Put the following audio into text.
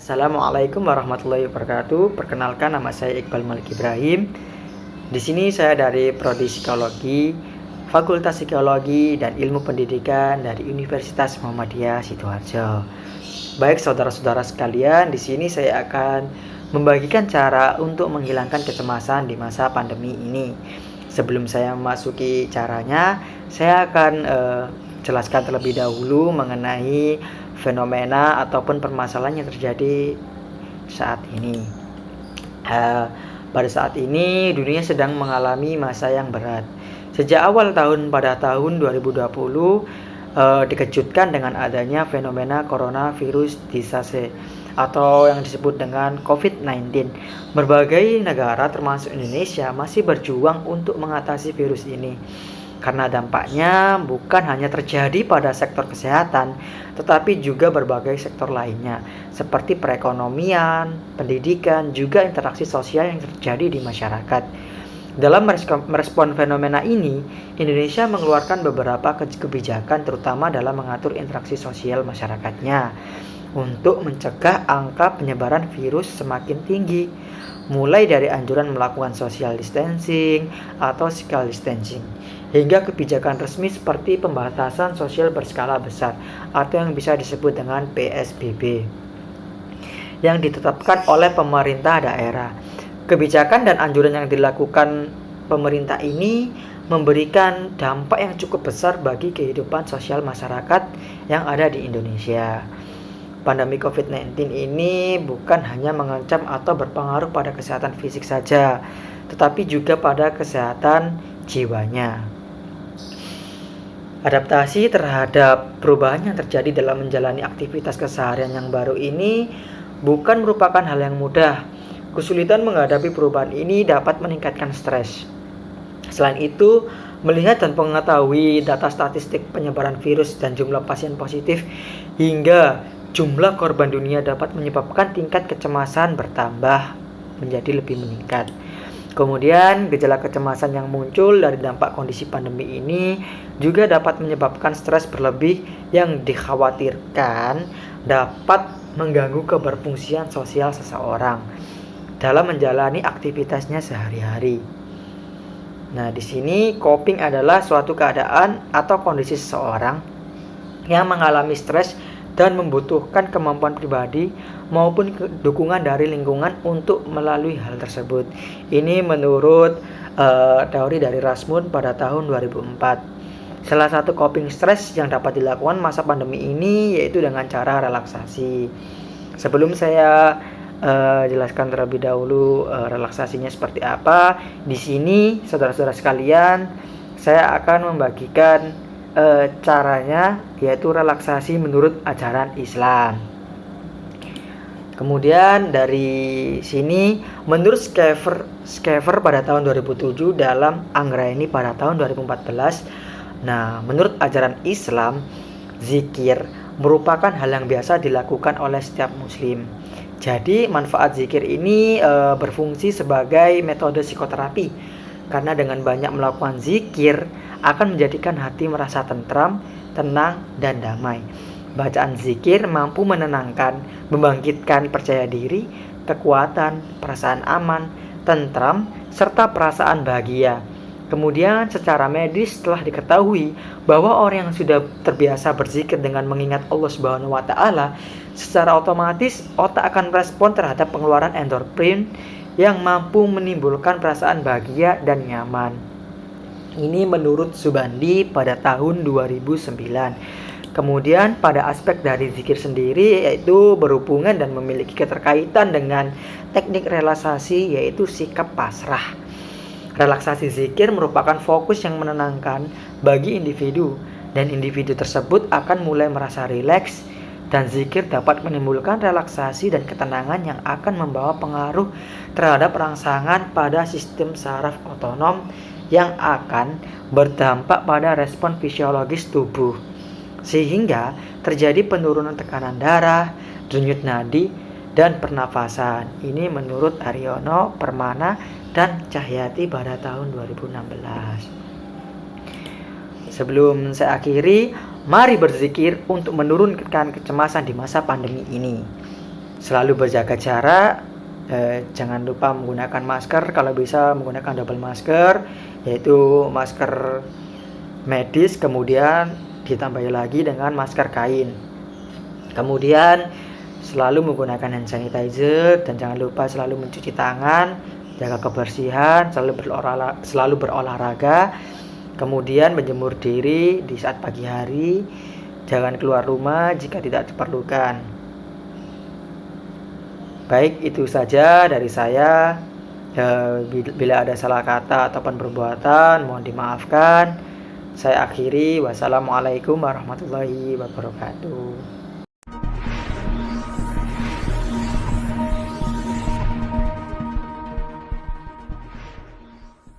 Assalamualaikum warahmatullahi wabarakatuh. Perkenalkan, nama saya Iqbal Malik Ibrahim. Di sini saya dari Prodi Psikologi, Fakultas Psikologi dan Ilmu Pendidikan dari Universitas Muhammadiyah Sidoarjo. Baik saudara-saudara sekalian, di sini saya akan membagikan cara untuk menghilangkan kecemasan di masa pandemi ini. Sebelum saya memasuki caranya, saya akan jelaskan terlebih dahulu mengenai fenomena ataupun permasalahan yang terjadi saat ini. Pada saat ini dunia sedang mengalami masa yang berat. Sejak awal tahun pada tahun 2020 dikejutkan dengan adanya fenomena coronavirus disease atau yang disebut dengan COVID-19. Berbagai negara termasuk Indonesia masih berjuang untuk mengatasi virus ini. Karena dampaknya bukan hanya terjadi pada sektor kesehatan, tetapi juga berbagai sektor lainnya, seperti perekonomian, pendidikan, juga interaksi sosial yang terjadi di masyarakat. Dalam merespon fenomena ini, Indonesia mengeluarkan beberapa kebijakan terutama dalam mengatur interaksi sosial masyarakatnya untuk mencegah angka penyebaran virus semakin tinggi, mulai dari anjuran melakukan social distancing atau physical distancing, hingga kebijakan resmi seperti pembatasan sosial berskala besar atau yang bisa disebut dengan PSBB yang ditetapkan oleh pemerintah daerah. Kebijakan dan anjuran yang dilakukan pemerintah ini memberikan dampak yang cukup besar bagi kehidupan sosial masyarakat yang ada di Indonesia. Pandemi COVID-19 ini bukan hanya mengancam atau berpengaruh pada kesehatan fisik saja, tetapi juga pada kesehatan jiwanya. Adaptasi terhadap perubahan yang terjadi dalam menjalani aktivitas keseharian yang baru ini bukan merupakan hal yang mudah. Kesulitan menghadapi perubahan ini dapat meningkatkan stres. Selain itu, melihat dan mengetahui data statistik penyebaran virus dan jumlah pasien positif hingga jumlah korban dunia dapat menyebabkan tingkat kecemasan bertambah menjadi lebih meningkat. Kemudian, gejala kecemasan yang muncul dari dampak kondisi pandemi ini juga dapat menyebabkan stres berlebih yang dikhawatirkan dapat mengganggu keberfungsian sosial seseorang dalam menjalani aktivitasnya sehari-hari. Nah, di sini coping adalah suatu keadaan atau kondisi seseorang yang mengalami stres dan membutuhkan kemampuan pribadi maupun dukungan dari lingkungan untuk melalui hal tersebut. Ini menurut teori dari Rasmussen pada tahun 2004. Salah satu coping stres yang dapat dilakukan masa pandemi ini yaitu dengan cara relaksasi. Sebelum saya jelaskan terlebih dahulu relaksasinya seperti apa, di sini saudara-saudara sekalian, saya akan membagikan caranya, yaitu relaksasi menurut ajaran Islam. Kemudian dari sini, menurut Schaeffer pada tahun 2007 dalam Anggraini pada tahun 2014, nah menurut ajaran Islam, zikir merupakan hal yang biasa dilakukan oleh setiap muslim. Jadi manfaat zikir ini berfungsi sebagai metode psikoterapi, karena dengan banyak melakukan zikir akan menjadikan hati merasa tentram, tenang, dan damai. Bacaan zikir mampu menenangkan, membangkitkan percaya diri, kekuatan, perasaan aman, tentram, serta perasaan bahagia. Kemudian secara medis telah diketahui bahwa orang yang sudah terbiasa berzikir dengan mengingat Allah Subhanahu wa taala, secara otomatis otak akan merespon terhadap pengeluaran endorfin yang mampu menimbulkan perasaan bahagia dan nyaman. Ini menurut Subandi pada tahun 2009. Kemudian pada aspek dari zikir sendiri yaitu berhubungan dan memiliki keterkaitan dengan teknik relaksasi yaitu sikap pasrah. Relaksasi zikir merupakan fokus yang menenangkan bagi individu dan individu tersebut akan mulai merasa rileks, dan zikir dapat menimbulkan relaksasi dan ketenangan yang akan membawa pengaruh terhadap rangsangan pada sistem saraf otonom yang akan berdampak pada respon fisiologis tubuh, sehingga terjadi penurunan tekanan darah, denyut nadi, dan pernafasan. Ini menurut Aryono, Permana, dan Cahyati pada tahun 2016. Sebelum saya akhiri, mari berzikir untuk menurunkan kecemasan di masa pandemi ini. selalu berjaga jarak, jangan lupa menggunakan masker, kalau bisa menggunakan double masker, yaitu masker medis kemudian ditambahi lagi dengan masker kain. Kemudian selalu menggunakan hand sanitizer dan jangan lupa selalu mencuci tangan, jaga kebersihan, selalu berolahraga, kemudian menjemur diri di saat pagi hari, jangan keluar rumah jika tidak diperlukan. Baik, itu saja dari saya. Bila ada salah kata ataupun perbuatan, mohon dimaafkan. Saya akhiri. Wassalamualaikum warahmatullahi wabarakatuh.